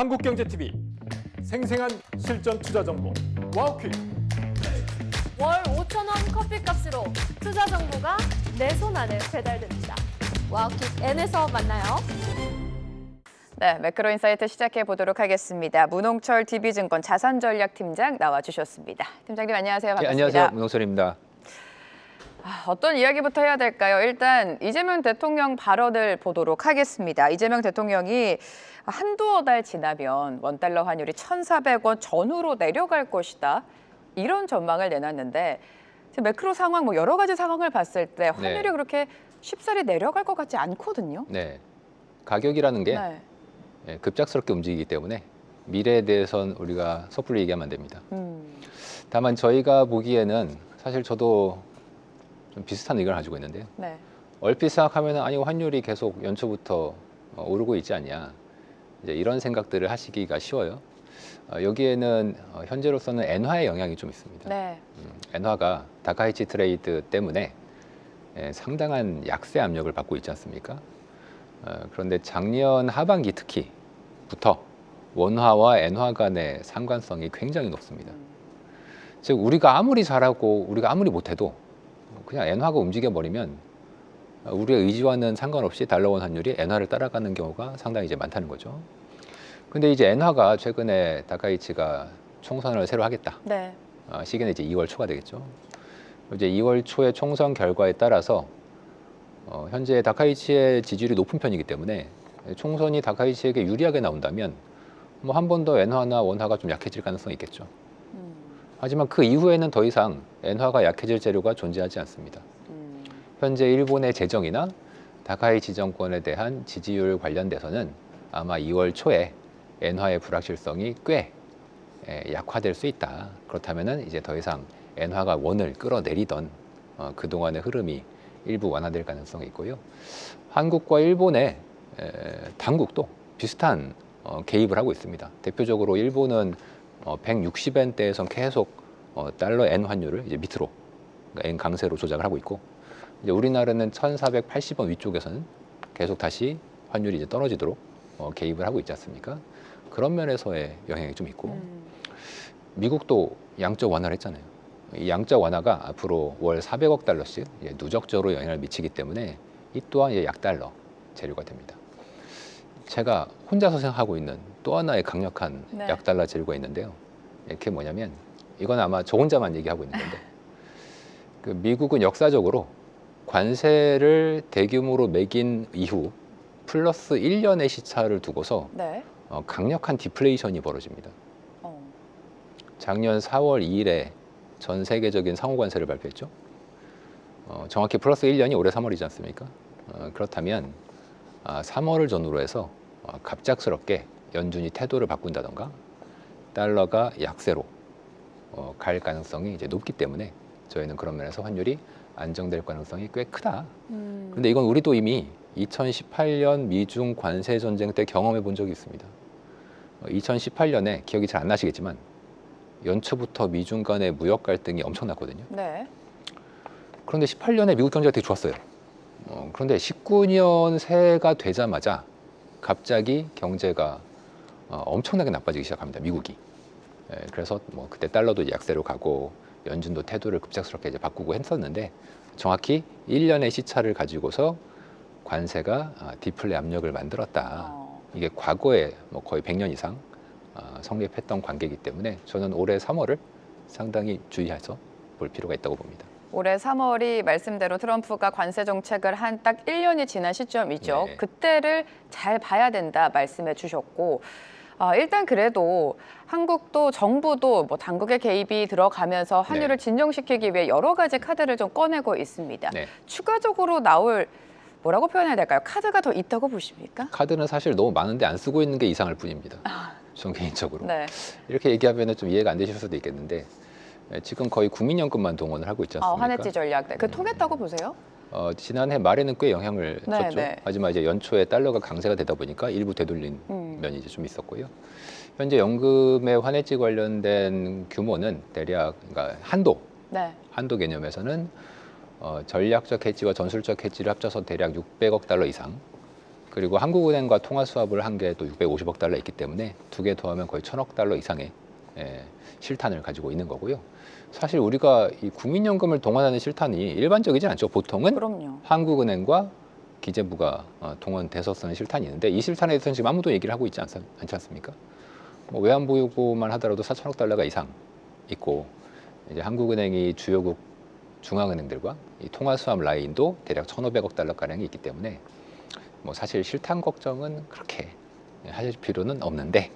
한국경제TV 생생한 실전 투자 정보 와우퀵. 월 5,000원 커피값으로 투자 정보가 내 손 안에 배달됩니다. 와우킥 N에서 만나요. 네, 매크로인사이트 시작해 보도록 하겠습니다. 문홍철 DB증권 자산전략팀장 나와주셨습니다. 팀장님 안녕하세요. 반갑습니다. 네, 안녕하세요. 문홍철입니다. 어떤 이야기부터 해야 될까요? 일단 이재명 대통령 발언을 보도록 하겠습니다. 이재명 대통령이 한두어 달 지나면 원달러 환율이 1,400원 전후로 내려갈 것이다. 이런 전망을 내놨는데 매크로 상황, 여러 가지 상황을 봤을 때 환율이 네. 그렇게 쉽사리 내려갈 것 같지 않거든요. 네, 가격이라는 게 급작스럽게 움직이기 때문에 미래에 대해서는 우리가 섣불리 얘기하면 안 됩니다. 다만 저희가 보기에는 사실 저도 좀 비슷한 의견을 가지고 있는데요. 네. 얼핏 생각하면 아니 환율이 계속 연초부터 오르고 있지 않냐, 이제 이런 생각들을 하시기가 쉬워요. 여기에는 현재로서는 엔화의 영향이 좀 있습니다. 네. 엔화가 다카이치 트레이드 때문에 상당한 약세 압력을 받고 있지 않습니까? 그런데 작년 하반기 특히부터 원화와 엔화 간의 상관성이 굉장히 높습니다. 즉 우리가 아무리 잘하고 우리가 아무리 못해도 그냥 엔화가 움직여버리면 우리의 의지와는 상관없이 달러원 환율이 엔화를 따라가는 경우가 상당히 이제 많다는 거죠. 근데 이제 엔화가 최근에 다카이치가 총선을 새로 하겠다. 네. 시기는 이제 2월 초가 되겠죠. 이제 2월 초의 총선 결과에 따라서 현재 다카이치의 지지율이 높은 편이기 때문에 총선이 다카이치에게 유리하게 나온다면 한 번 더 엔화나 원화가 좀 약해질 가능성이 있겠죠. 하지만 그 이후에는 더 이상 엔화가 약해질 재료가 존재하지 않습니다. 현재 일본의 재정이나 다카이치 정권에 대한 지지율 관련돼서는 아마 2월 초에 엔화의 불확실성이 꽤 약화될 수 있다. 그렇다면은 이제 더 이상 엔화가 원을 끌어내리던 그동안의 흐름이 일부 완화될 가능성이 있고요. 한국과 일본의 당국도 비슷한 개입을 하고 있습니다. 대표적으로 일본은 160엔대에선 계속 달러 엔 환율을 이제 밑으로, 그러니까 엔 강세로 조작을 하고 있고, 이제 우리나라는 1,480원 위쪽에서는 계속 다시 환율이 이제 떨어지도록 개입을 하고 있지 않습니까? 그런 면에서의 영향이 좀 있고, 미국도 양적 완화를 했잖아요. 이 양적 완화가 앞으로 월 400억 달러씩 누적적으로 영향을 미치기 때문에 이 또한 약달러 재료가 됩니다. 제가 혼자서 생각하고 있는 또 하나의 강력한 약달러 재료가 있는데요. 그게 뭐냐면, 이건 아마 저 혼자만 얘기하고 있는 건데, 그 미국은 역사적으로 관세를 대규모로 매긴 이후 플러스 1년의 시차를 두고서 강력한 디플레이션이 벌어집니다. 작년 4월 2일에 전 세계적인 상호관세를 발표했죠. 정확히 플러스 1년이 올해 3월이지 않습니까? 그렇다면 3월을 전후로 해서 갑작스럽게 연준이 태도를 바꾼다던가 달러가 약세로 갈 가능성이 이제 높기 때문에 저희는 그런 면에서 환율이 안정될 가능성이 꽤 크다. 그런데 이건 우리도 이미 2018년 미중 관세 전쟁 때 경험해 본 적이 있습니다. 2018년에 기억이 잘 안 나시겠지만 연초부터 미중 간의 무역 갈등이 엄청났거든요. 네. 그런데 18년에 미국 경제가 되게 좋았어요. 그런데 19년 새해가 되자마자 갑자기 경제가 엄청나게 나빠지기 시작합니다. 미국이. 그래서 그때 달러도 약세로 가고 연준도 태도를 급작스럽게 이제 바꾸고 했었는데, 정확히 1년의 시차를 가지고서 관세가 디플레 압력을 만들었다. 이게 과거에 거의 100년 이상 성립했던 관계이기 때문에 저는 올해 3월을 상당히 주의해서 볼 필요가 있다고 봅니다. 올해 3월이 말씀대로 트럼프가 관세 정책을 한 딱 1년이 지난 시점이죠. 네. 그때를 잘 봐야 된다 말씀해 주셨고, 일단 그래도 한국도 정부도 당국의 개입이 들어가면서 환율을 진정시키기 위해 여러 가지 카드를 좀 꺼내고 있습니다. 추가적으로 나올, 뭐라고 표현해야 될까요? 카드가 더 있다고 보십니까? 카드는 사실 너무 많은데 안 쓰고 있는 게 이상할 뿐입니다. 전 개인적으로. 네. 이렇게 얘기하면 좀 이해가 안 되실 수도 있겠는데, 지금 거의 국민연금만 동원을 하고 있지 않습니까? 환해지 전략. 그 통했다고 보세요? 지난해 말에는 꽤 영향을 줬죠. 네. 하지만 이제 연초에 달러가 강세가 되다 보니까 일부 되돌린 면이 이제 좀 있었고요. 현재 연금의 환해지 관련된 규모는 대략, 그러니까 한도 개념에서는 전략적 해지와 전술적 해지를 합쳐서 대략 600억 달러 이상, 그리고 한국은행과 통화 수합을 한 게 또 650억 달러 있기 때문에 두 개 더하면 거의 1,000억 달러 이상의 실탄을 가지고 있는 거고요. 사실 우리가 이 국민연금을 동원하는 실탄이 일반적이지 않죠. 보통은 그럼요. 한국은행과 기재부가 동원돼서 쓰는 실탄이 있는데 이 실탄에 대해서는 지금 아무도 얘기를 하고 있지 않지 않습니까? 뭐 외환보유고만 하더라도 4천억 달러가 이상 있고 이제 한국은행이 주요국 중앙은행들과 이 통화 수합 라인도 대략 1,500억 달러 가량이 있기 때문에 뭐 사실 실탄 걱정은 그렇게 하실 필요는 없는데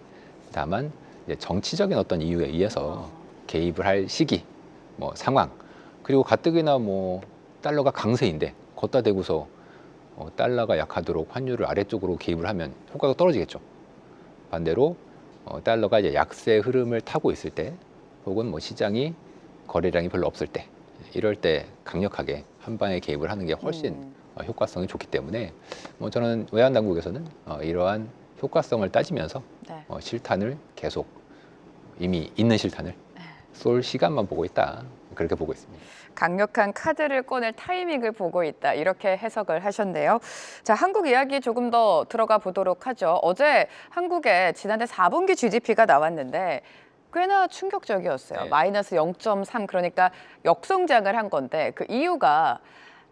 다만 이제 정치적인 어떤 이유에 의해서 개입을 할 시기, 뭐 상황 그리고 가뜩이나 뭐 달러가 강세인데 걷다 대고서 달러가 약하도록 환율을 아래쪽으로 개입을 하면 효과가 떨어지겠죠. 반대로 달러가 이제 약세 흐름을 타고 있을 때 혹은 뭐 시장이 거래량이 별로 없을 때 이럴 때 강력하게 한 방에 개입을 하는 게 훨씬 효과성이 좋기 때문에 뭐 저는 외환 당국에서는 이러한 효과성을 따지면서 네. 실탄을 계속 이미 있는 실탄을 쏠 시간만 보고 있다 그렇게 보고 있습니다. 강력한 카드를 꺼낼 타이밍을 보고 있다. 이렇게 해석을 하셨네요. 자, 한국 이야기 조금 더 들어가 보도록 하죠. 어제 한국의 지난해 4분기 GDP가 나왔는데 꽤나 충격적이었어요. 네. 마이너스 0.3 그러니까 역성장을 한 건데 그 이유가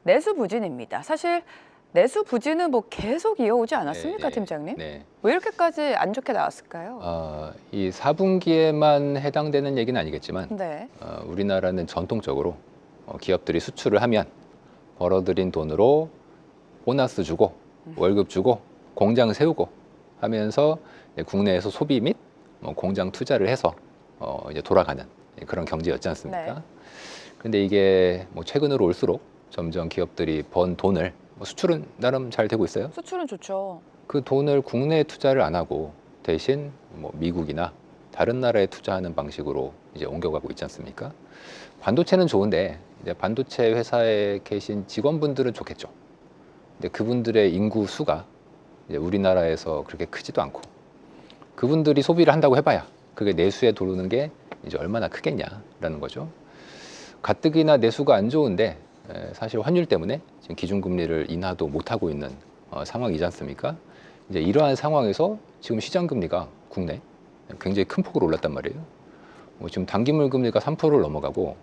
내수 부진입니다. 사실 내수 부진은 뭐 계속 이어오지 않았습니까, 네, 팀장님? 네. 왜 이렇게까지 안 좋게 나왔을까요? 이 4분기에만 해당되는 얘기는 아니겠지만 네. 우리나라는 전통적으로 기업들이 수출을 하면 벌어들인 돈으로 보너스 주고 월급 주고 공장 세우고 하면서 이제 국내에서 소비 및 공장 투자를 해서 이제 돌아가는 그런 경제였지 않습니까? 네. 그런데 이게 뭐 최근으로 올수록 점점 기업들이 번 돈을 수출은 나름 잘 되고 있어요. 수출은 좋죠. 그 돈을 국내에 투자를 안 하고 대신 뭐 미국이나 다른 나라에 투자하는 방식으로 이제 옮겨가고 있지 않습니까? 반도체는 좋은데 이제 반도체 회사에 계신 직원분들은 좋겠죠. 근데 그분들의 인구 수가 이제 우리나라에서 그렇게 크지도 않고 그분들이 소비를 한다고 해봐야 그게 내수에 도는 게 이제 얼마나 크겠냐라는 거죠. 가뜩이나 내수가 안 좋은데 사실 환율 때문에 지금 기준금리를 인하도 못하고 있는 상황이지 않습니까? 이제 이러한 상황에서 지금 시장금리가 국내 굉장히 큰 폭으로 올랐단 말이에요. 지금 단기물 금리가 3%를 넘어가고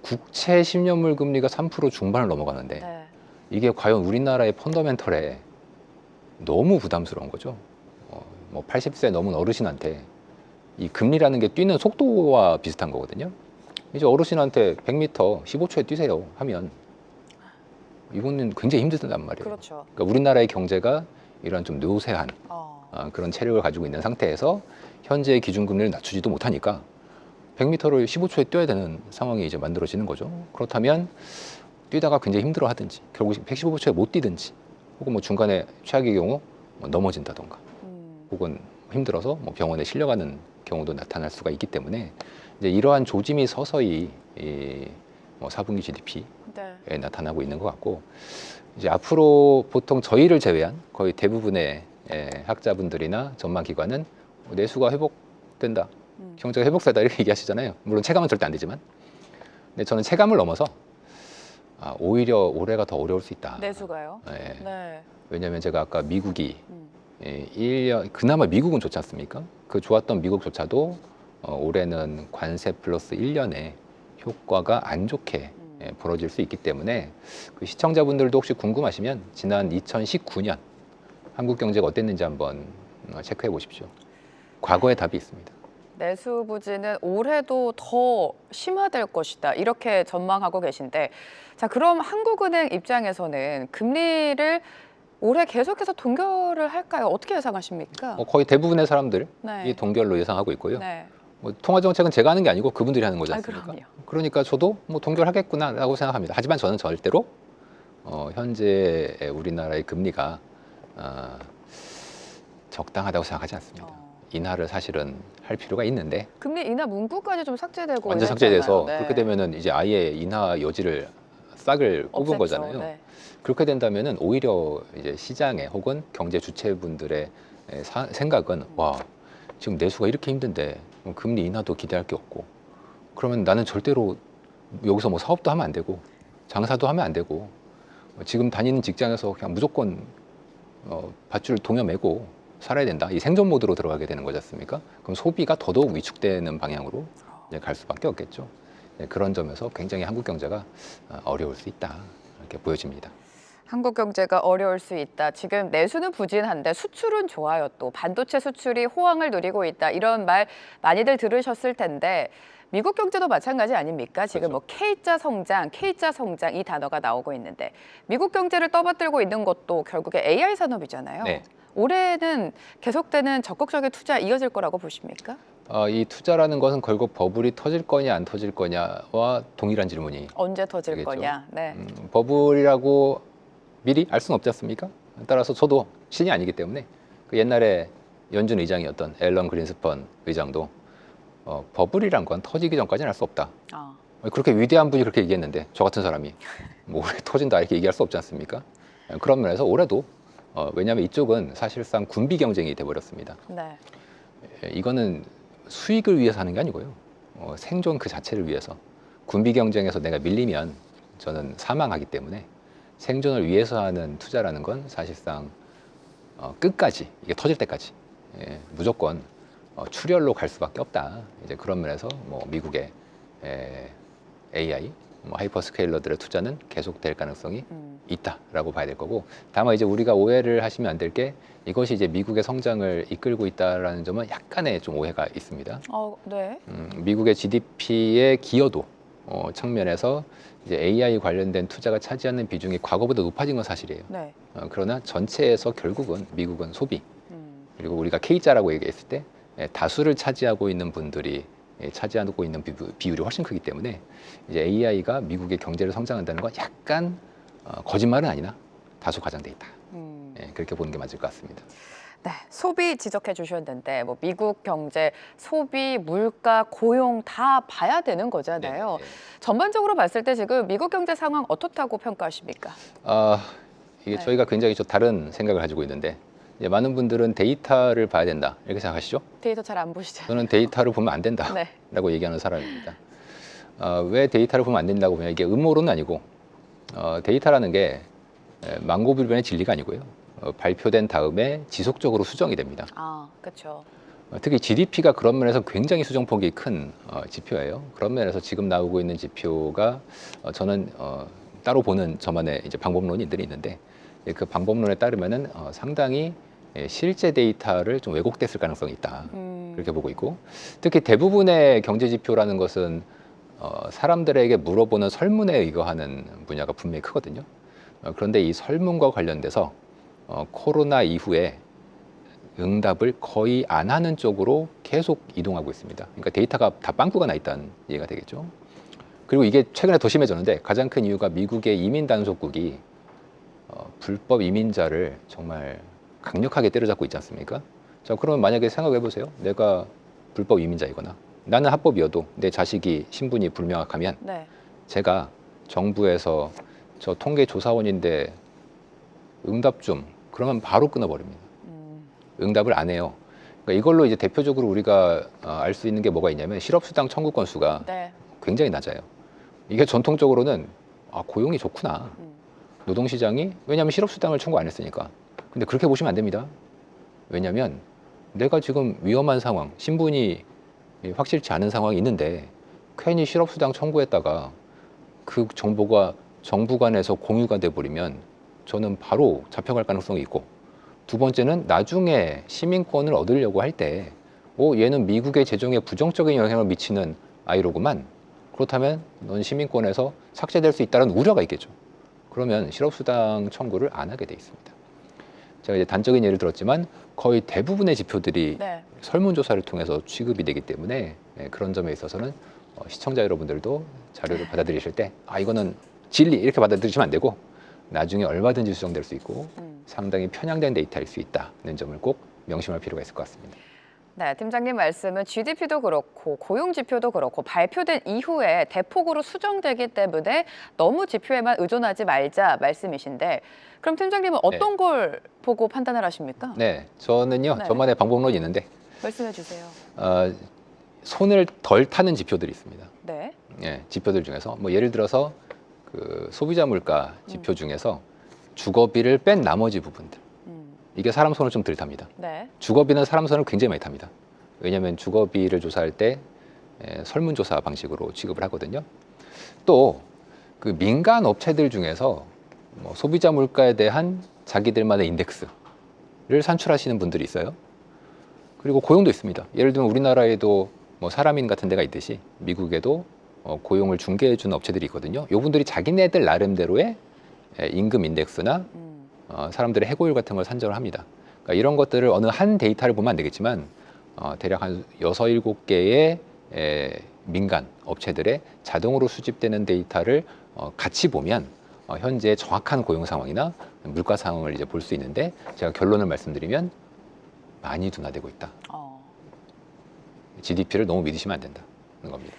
국채 10년물 금리가 3% 중반을 넘어가는데 네. 이게 과연 우리나라의 펀더멘털에 너무 부담스러운 거죠. 뭐 80세 넘은 어르신한테 이 금리라는 게 뛰는 속도와 비슷한 거거든요. 이제 어르신한테 100m 15초에 뛰세요 하면 이거는 굉장히 힘들단 말이에요. 그렇죠. 그러니까 우리나라의 경제가 이런 좀 노쇠한 그런 체력을 가지고 있는 상태에서 현재의 기준금리를 낮추지도 못하니까 100m를 15초에 뛰어야 되는 상황이 이제 만들어지는 거죠. 그렇다면 뛰다가 굉장히 힘들어 하든지 결국 115초에 못 뛰든지 혹은 뭐 중간에 최악의 경우 뭐 넘어진다던가 혹은 힘들어서 뭐 병원에 실려가는 경우도 나타날 수가 있기 때문에 이제 이러한 조짐이 서서히 뭐 4분기 GDP에 네. 나타나고 있는 것 같고 이제 앞으로 보통 저희를 제외한 거의 대부분의 학자분들이나 전망기관은 내수가 회복된다, 경제가 회복세다 이렇게 얘기하시잖아요. 물론 체감은 절대 안 되지만, 근데 저는 체감을 넘어서 오히려 올해가 더 어려울 수 있다. 내수가요? 네. 네. 왜냐하면 제가 아까 미국이 1년 그나마 미국은 좋지 않습니까? 그 좋았던 미국조차도 올해는 관세 플러스 1년에 효과가 안 좋게 벌어질 수 있기 때문에 그 시청자분들도 혹시 궁금하시면 지난 2019년 한국 경제가 어땠는지 한번 체크해 보십시오. 과거의 답이 있습니다. 내수 부진은 올해도 더 심화될 것이다. 이렇게 전망하고 계신데, 자, 그럼 한국은행 입장에서는 금리를 올해 계속해서 동결을 할까요? 어떻게 예상하십니까? 거의 대부분의 사람들이 네. 동결로 예상하고 있고요. 네. 뭐 통화 정책은 제가 하는 게 아니고 그분들이 하는 거지 않습니까? 그럼요. 그러니까 저도 뭐 동결하겠구나라고 생각합니다. 하지만 저는 절대로 현재 우리나라의 금리가 적당하다고 생각하지 않습니다. 인하를 사실은 할 필요가 있는데 금리 인하 문구까지 좀 삭제되고 완전 삭제돼서 네. 그렇게 되면은 이제 아예 인하 여지를 싹을 뽑은 없앴죠. 거잖아요. 네. 그렇게 된다면은 오히려 이제 시장에 혹은 경제 주체분들의 생각은 와 지금 내수가 이렇게 힘든데 금리 인하도 기대할 게 없고 그러면 나는 절대로 여기서 뭐 사업도 하면 안 되고 장사도 하면 안 되고 지금 다니는 직장에서 그냥 무조건 밧줄 동여매고 살아야 된다. 이 생존 모드로 들어가게 되는 거지 않습니까? 그럼 소비가 더더욱 위축되는 방향으로 이제 갈 수밖에 없겠죠. 그런 점에서 굉장히 한국 경제가 어려울 수 있다. 이렇게 보여집니다. 한국 경제가 어려울 수 있다. 지금 내수는 부진한데 수출은 좋아요. 또 반도체 수출이 호황을 누리고 있다. 이런 말 많이들 들으셨을 텐데 미국 경제도 마찬가지 아닙니까? 지금 그렇죠. 뭐 K자 성장 이 단어가 나오고 있는데 미국 경제를 떠받들고 있는 것도 결국에 AI 산업이잖아요. 네. 올해는 계속되는 적극적인 투자 이어질 거라고 보십니까? 이 투자라는 것은 결국 버블이 터질 거냐 안 터질 거냐와 동일한 질문이 언제 터질 되겠죠. 거냐? 네. 버블이라고 미리 알 수는 없지 않습니까? 따라서 저도 신이 아니기 때문에 그 옛날에 연준 의장이었던 앨런 그린스펀 의장도 버블이란 건 터지기 전까지는 알 수 없다. 아, 그렇게 위대한 분이 그렇게 얘기했는데 저 같은 사람이 뭐 올해 터진다 이렇게 얘기할 수 없지 않습니까? 그런 면에서 올해도 왜냐하면 이쪽은 사실상 군비 경쟁이 돼버렸습니다. 네. 이거는 수익을 위해서 하는 게 아니고요. 생존 그 자체를 위해서. 군비 경쟁에서 내가 밀리면 저는 사망하기 때문에 생존을 위해서 하는 투자라는 건 사실상 끝까지 이게 터질 때까지 무조건 출혈로 갈 수밖에 없다. 이제 그런 면에서 뭐 미국의 AI, 뭐 하이퍼스케일러들의 투자는 계속될 가능성이 있다라고 봐야 될 거고, 다만 이제 우리가 오해를 하시면 안 될 게 이것이 이제 미국의 성장을 이끌고 있다라는 점은 약간의 좀 오해가 있습니다. 네. 미국의 GDP의 기여도 측면에서 이제 AI 관련된 투자가 차지하는 비중이 과거보다 높아진 건 사실이에요. 네. 그러나 전체에서 결국은 미국은 소비, 그리고 우리가 K자라고 얘기했을 때 다수를 차지하고 있는 분들이 차지하고 있는 비율이 훨씬 크기 때문에 이제 AI가 미국의 경제를 성장한다는 건 약간 거짓말은 아니나 다소 과장돼 있다. 그렇게 보는 게 맞을 것 같습니다. 네, 소비 지적해 주셨는데 뭐 미국 경제, 소비, 물가, 고용 다 봐야 되는 거잖아요. 네. 전반적으로 봤을 때 지금 미국 경제 상황 어떻다고 평가하십니까? 이게 네. 저희가 굉장히 좀 다른 생각을 가지고 있는데 이제 많은 분들은 데이터를 봐야 된다 이렇게 생각하시죠? 데이터 잘 안 보시죠? 저는 데이터를 보면 안 된다라고 네. 얘기하는 사람입니다. 왜 데이터를 보면 안 된다고 보면 이게 음모론은 아니고 데이터라는 게 망고불변의 진리가 아니고요. 발표된 다음에 지속적으로 수정이 됩니다. 그렇죠. 특히 GDP가 그런 면에서 굉장히 수정폭이 큰 지표예요. 그런 면에서 지금 나오고 있는 지표가 저는 따로 보는 저만의 이제 방법론들이 있는데 그 방법론에 따르면은 상당히 실제 데이터를 좀 왜곡됐을 가능성이 있다. 그렇게 보고 있고, 특히 대부분의 경제 지표라는 것은 사람들에게 물어보는 설문에 의거하는 분야가 분명히 크거든요. 그런데 이 설문과 관련돼서 코로나 이후에 응답을 거의 안 하는 쪽으로 계속 이동하고 있습니다. 그러니까 데이터가 다 빵꾸가 나 있다는 얘기가 되겠죠. 그리고 이게 최근에 더 심해졌는데 가장 큰 이유가 미국의 이민 단속국이 불법 이민자를 정말 강력하게 때려잡고 있지 않습니까? 자, 그러면 만약에 생각해 보세요. 내가 불법 이민자이거나 나는 합법이어도 내 자식이 신분이 불명확하면 네. 제가 정부에서 저 통계 조사원인데 응답 좀 그러면 바로 끊어버립니다. 응답을 안 해요. 그러니까 이걸로 이제 대표적으로 우리가 알 수 있는 게 뭐가 있냐면 실업수당 청구 건수가 네. 굉장히 낮아요. 이게 전통적으로는 고용이 좋구나. 노동시장이 왜냐하면 실업수당을 청구 안 했으니까. 근데 그렇게 보시면 안 됩니다. 왜냐하면 내가 지금 위험한 상황, 신분이 확실치 않은 상황이 있는데 괜히 실업수당 청구했다가 그 정보가 정부 간에서 공유가 돼버리면 저는 바로 잡혀갈 가능성이 있고, 두 번째는 나중에 시민권을 얻으려고 할 때 얘는 미국의 재정에 부정적인 영향을 미치는 아이로구만. 그렇다면 넌 시민권에서 삭제될 수 있다는 우려가 있겠죠. 그러면 실업수당 청구를 안 하게 돼 있습니다. 제가 이제 단적인 예를 들었지만 거의 대부분의 지표들이 네. 설문조사를 통해서 취급이 되기 때문에 그런 점에 있어서는 시청자 여러분들도 자료를 받아들이실 때 이거는 진리 이렇게 받아들이시면 안 되고 나중에 얼마든지 수정될 수 있고 상당히 편향된 데이터일 수 있다는 점을 꼭 명심할 필요가 있을 것 같습니다. 네, 팀장님 말씀은 GDP도 그렇고 고용 지표도 그렇고 발표된 이후에 대폭으로 수정되기 때문에 너무 지표에만 의존하지 말자 말씀이신데, 그럼 팀장님은 어떤 걸 보고 판단을 하십니까? 네, 저는요 네. 저만의 방법론이 있는데 말씀해 주세요. 손을 덜 타는 지표들이 있습니다. 네. 지표들 중에서 뭐 예를 들어서 그 소비자 물가 지표 중에서 주거비를 뺀 나머지 부분들, 이게 사람 손을 좀 덜 탑니다. 네. 주거비는 사람 손을 굉장히 많이 탑니다. 왜냐하면 주거비를 조사할 때 설문조사 방식으로 취급을 하거든요. 또 그 민간 업체들 중에서 뭐 소비자 물가에 대한 자기들만의 인덱스를 산출하시는 분들이 있어요. 그리고 고용도 있습니다. 예를 들면 우리나라에도 뭐 사람인 같은 데가 있듯이 미국에도 고용을 중개해주는 업체들이 있거든요. 이분들이 자기네들 나름대로의 임금 인덱스나 사람들의 해고율 같은 걸 산정을 합니다. 그러니까 이런 것들을 어느 한 데이터를 보면 안 되겠지만 대략 한 6, 7개의 민간 업체들의 자동으로 수집되는 데이터를 같이 보면 현재 정확한 고용 상황이나 물가 상황을 이제 볼 수 있는데 제가 결론을 말씀드리면 많이 둔화되고 있다. GDP를 너무 믿으시면 안 된다는 겁니다.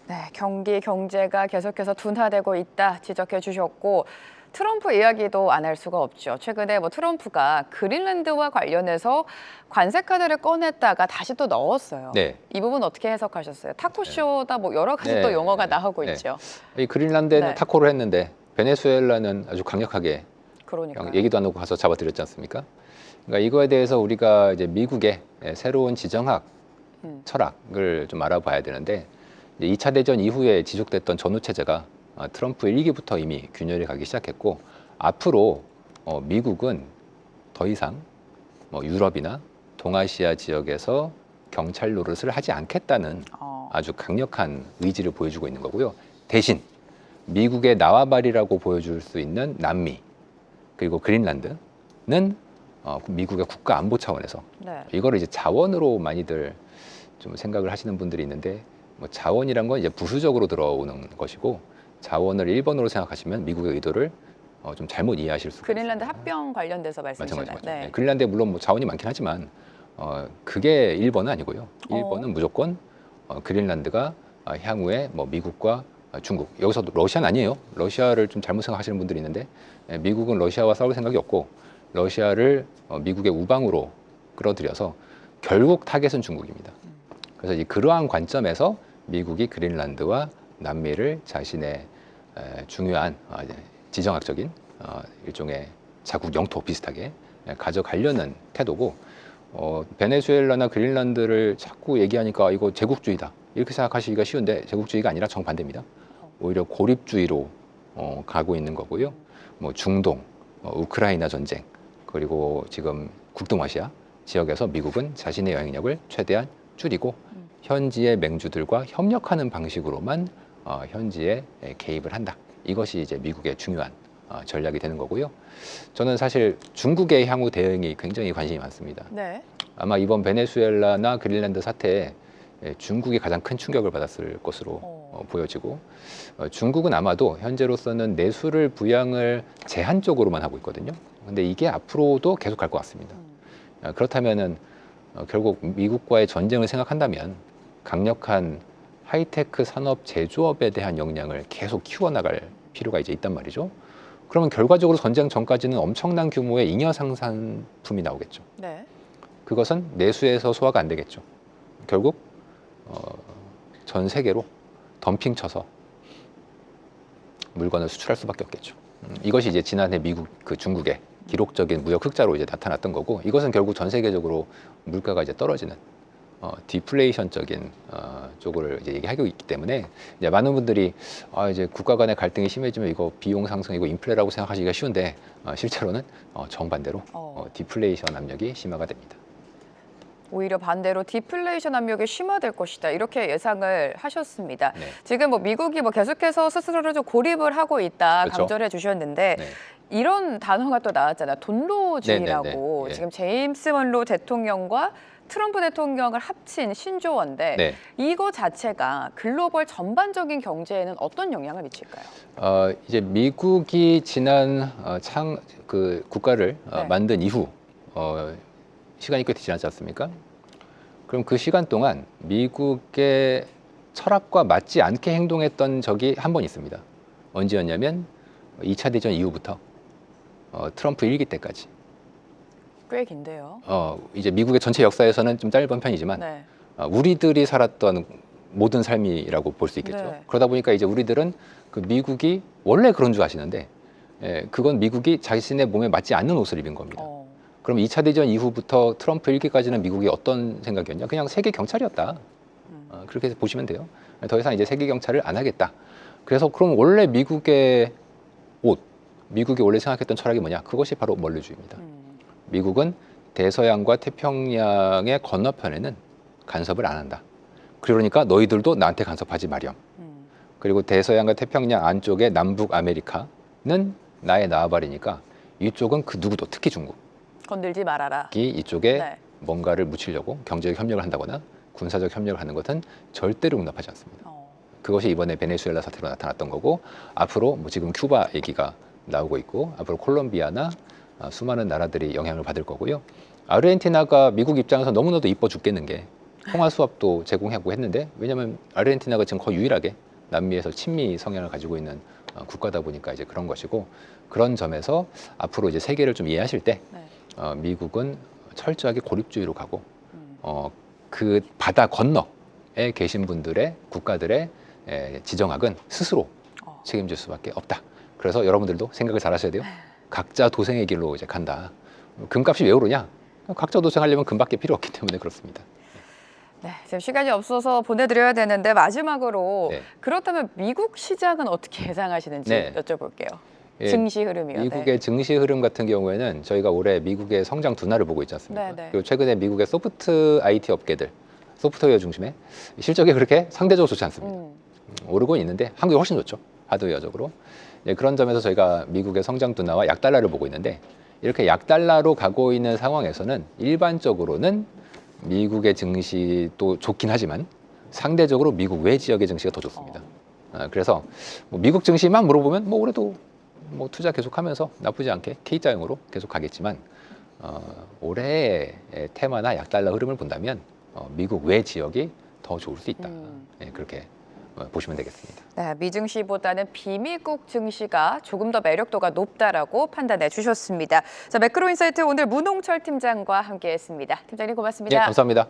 네, 경제가 계속해서 둔화되고 있다 지적해 주셨고 트럼프 이야기도 안 할 수가 없죠. 최근에 뭐 트럼프가 그린란드와 관련해서 관세 카드를 꺼냈다가 다시 또 넣었어요. 네. 이 부분 어떻게 해석하셨어요? 타코쇼다 뭐 여러 가지 또 용어가 나오고 있죠. 이 그린란드에는 네. 타코를 했는데 베네수엘라는 아주 강력하게 그러니까 얘기도 안 하고 가서 잡아들였지 않습니까? 그러니까 이거에 대해서 우리가 이제 미국의 새로운 지정학 철학을 좀 알아봐야 되는데 이제 2차 대전 이후에 지속됐던 전후 체제가 트럼프 1기부터 이미 균열이 가기 시작했고 앞으로 미국은 더 이상 유럽이나 동아시아 지역에서 경찰 노릇을 하지 않겠다는 아주 강력한 의지를 보여주고 있는 거고요. 대신 미국의 나와바리라고 보여줄 수 있는 남미 그리고 그린란드는 미국의 국가 안보 차원에서 네. 이거를 이제 자원으로 많이들 좀 생각을 하시는 분들이 있는데 뭐 자원이란 건 이제 부수적으로 들어오는 것이고 자원을 1번으로 생각하시면 미국의 의도를 좀 잘못 이해하실 수가 그린란드 있습니다. 합병 관련돼서 말씀이시나요? 마찬가지죠. 네. 그린란드에 물론 뭐 자원이 많긴 하지만 그게 1번은 아니고요. 1번은 무조건 그린란드가 향후에 뭐 미국과 중국 여기서도 러시아는 아니에요. 러시아를 좀 잘못 생각하시는 분들이 있는데 미국은 러시아와 싸울 생각이 없고 러시아를 미국의 우방으로 끌어들여서 결국 타겟은 중국입니다. 그래서 그러한 관점에서 미국이 그린란드와 남미를 자신의 중요한 지정학적인 일종의 자국 영토 비슷하게 가져가려는 태도고 베네수엘라나 그린란드를 자꾸 얘기하니까 이거 제국주의다 이렇게 생각하시기가 쉬운데 제국주의가 아니라 정반대입니다. 오히려 고립주의로 가고 있는 거고요. 뭐 중동, 우크라이나 전쟁 그리고 지금 국동아시아 지역에서 미국은 자신의 영향력을 최대한 줄이고 현지의 맹주들과 협력하는 방식으로만 현지에 개입을 한다. 이것이 이제 미국의 중요한 전략이 되는 거고요. 저는 사실 중국의 향후 대응이 굉장히 관심이 많습니다. 네. 아마 이번 베네수엘라나 그린란드 사태에 중국이 가장 큰 충격을 받았을 것으로 보여지고 중국은 아마도 현재로서는 내수를 부양을 제한적으로만 하고 있거든요. 근데 이게 앞으로도 계속 갈 것 같습니다. 그렇다면은 결국 미국과의 전쟁을 생각한다면 강력한 하이테크 산업 제조업에 대한 역량을 계속 키워나갈 필요가 이제 있단 말이죠. 그러면 결과적으로 전쟁 전까지는 엄청난 규모의 잉여 생산품이 나오겠죠. 네. 그것은 내수에서 소화가 안 되겠죠. 결국 전 세계로 덤핑 쳐서 물건을 수출할 수밖에 없겠죠. 이것이 이제 지난해 미국 중국의 기록적인 무역 흑자로 이제 나타났던 거고 이것은 결국 전 세계적으로 물가가 이제 떨어지는 디플레이션적인 쪽을 이제 얘기하고 있기 때문에 이제 많은 분들이 이제 국가 간의 갈등이 심해지면 이거 비용 상승이고 인플레라고 생각하시기가 쉬운데 실제로는 정반대로 디플레이션 압력이 심화가 됩니다. 오히려 반대로 디플레이션 압력이 심화될 것이다 이렇게 예상을 하셨습니다. 네. 지금 뭐 미국이 뭐 계속해서 스스로를 좀 고립을 하고 있다 그렇죠. 강조를 해주셨는데 네. 이런 단어가 또 나왔잖아요. 돈로주의라고. 네네네. 예. 지금 제임스 먼로 대통령과 트럼프 대통령을 합친 신조어인데 네. 이거 자체가 글로벌 전반적인 경제에는 어떤 영향을 미칠까요? 이제 미국이 지난 국가를 네. 만든 이후 시간이 꽤 지났지 않습니까? 그럼 그 시간 동안 미국의 철학과 맞지 않게 행동했던 적이 한 번 있습니다. 언제였냐면 2차 대전 이후부터 트럼프 1기 때까지. 꽤 긴데요. 이제 미국의 전체 역사에서는 좀 짧은 편이지만 네. 우리들이 살았던 모든 삶이라고 볼 수 있겠죠. 네. 그러다 보니까 이제 우리들은 그 미국이 원래 그런 줄 아시는데 그건 미국이 자신의 몸에 맞지 않는 옷을 입은 겁니다. 그럼 2차 대전 이후부터 트럼프 1기까지는 미국이 어떤 생각이었냐? 그냥 세계 경찰이었다. 그렇게 해서 보시면 돼요. 더 이상 이제 세계 경찰을 안 하겠다. 그래서 그럼 원래 미국의 미국이 원래 생각했던 철학이 뭐냐? 그것이 바로 원로주의입니다. 미국은 대서양과 태평양의 건너편에는 간섭을 안 한다. 그러니까 너희들도 나한테 간섭하지 마렴. 그리고 대서양과 태평양 안쪽에 남북 아메리카는 나의 나와바리니까 이쪽은 그 누구도 특히 중국이 건들지 말아라. 이쪽에 네. 뭔가를 묻히려고 경제적 협력을 한다거나 군사적 협력을 하는 것은 절대로 용납하지 않습니다. 그것이 이번에 베네수엘라 사태로 나타났던 거고 앞으로 뭐 지금 큐바 얘기가 나오고 있고 앞으로 콜롬비아나 수많은 나라들이 영향을 받을 거고요. 아르헨티나가 미국 입장에서 너무나도 이뻐 죽겠는 게 통화 수합도 제공하고 했는데 왜냐하면 아르헨티나가 지금 거의 유일하게 남미에서 친미 성향을 가지고 있는 국가다 보니까 이제 그런 것이고 그런 점에서 앞으로 이제 세계를 좀 이해하실 때 미국은 철저하게 고립주의로 가고 그 바다 건너에 계신 분들의 국가들의 지정학은 스스로 책임질 수밖에 없다. 그래서 여러분들도 생각을 잘 하셔야 돼요. 각자 도생의 길로 이제 간다. 금값이 왜 오르냐? 각자 도생하려면 금밖에 필요 없기 때문에 그렇습니다. 네, 지금 시간이 없어서 보내드려야 되는데 마지막으로 네. 그렇다면 미국 시장은 어떻게 예상하시는지 네. 여쭤볼게요. 예, 증시 흐름이요. 미국의 증시 흐름 같은 경우에는 저희가 올해 미국의 성장 둔화를 보고 있지 않습니까? 네, 네. 그리고 최근에 미국의 소프트 IT 업계들, 소프트웨어 중심의 실적이 그렇게 상대적으로 좋지 않습니다. 오르고 있는데 한국이 훨씬 좋죠. 하드웨어적으로. 예, 그런 점에서 저희가 미국의 성장 둔화와 약달러를 보고 있는데 이렇게 약달러로 가고 있는 상황에서는 일반적으로는 미국의 증시도 좋긴 하지만 상대적으로 미국 외 지역의 증시가 더 좋습니다. 그래서 뭐 미국 증시만 물어보면 뭐 올해도 뭐 투자 계속하면서 나쁘지 않게 K자형으로 계속 가겠지만 올해의 테마나 약달러 흐름을 본다면 미국 외 지역이 더 좋을 수 있다. 예, 그렇게 보시면 되겠습니다. 네, 미증시보다는 비미국 증시가 조금 더 매력도가 높다라고 판단해 주셨습니다. 자, 매크로인사이트 오늘 문홍철 팀장과 함께했습니다. 팀장님 고맙습니다. 예, 감사합니다.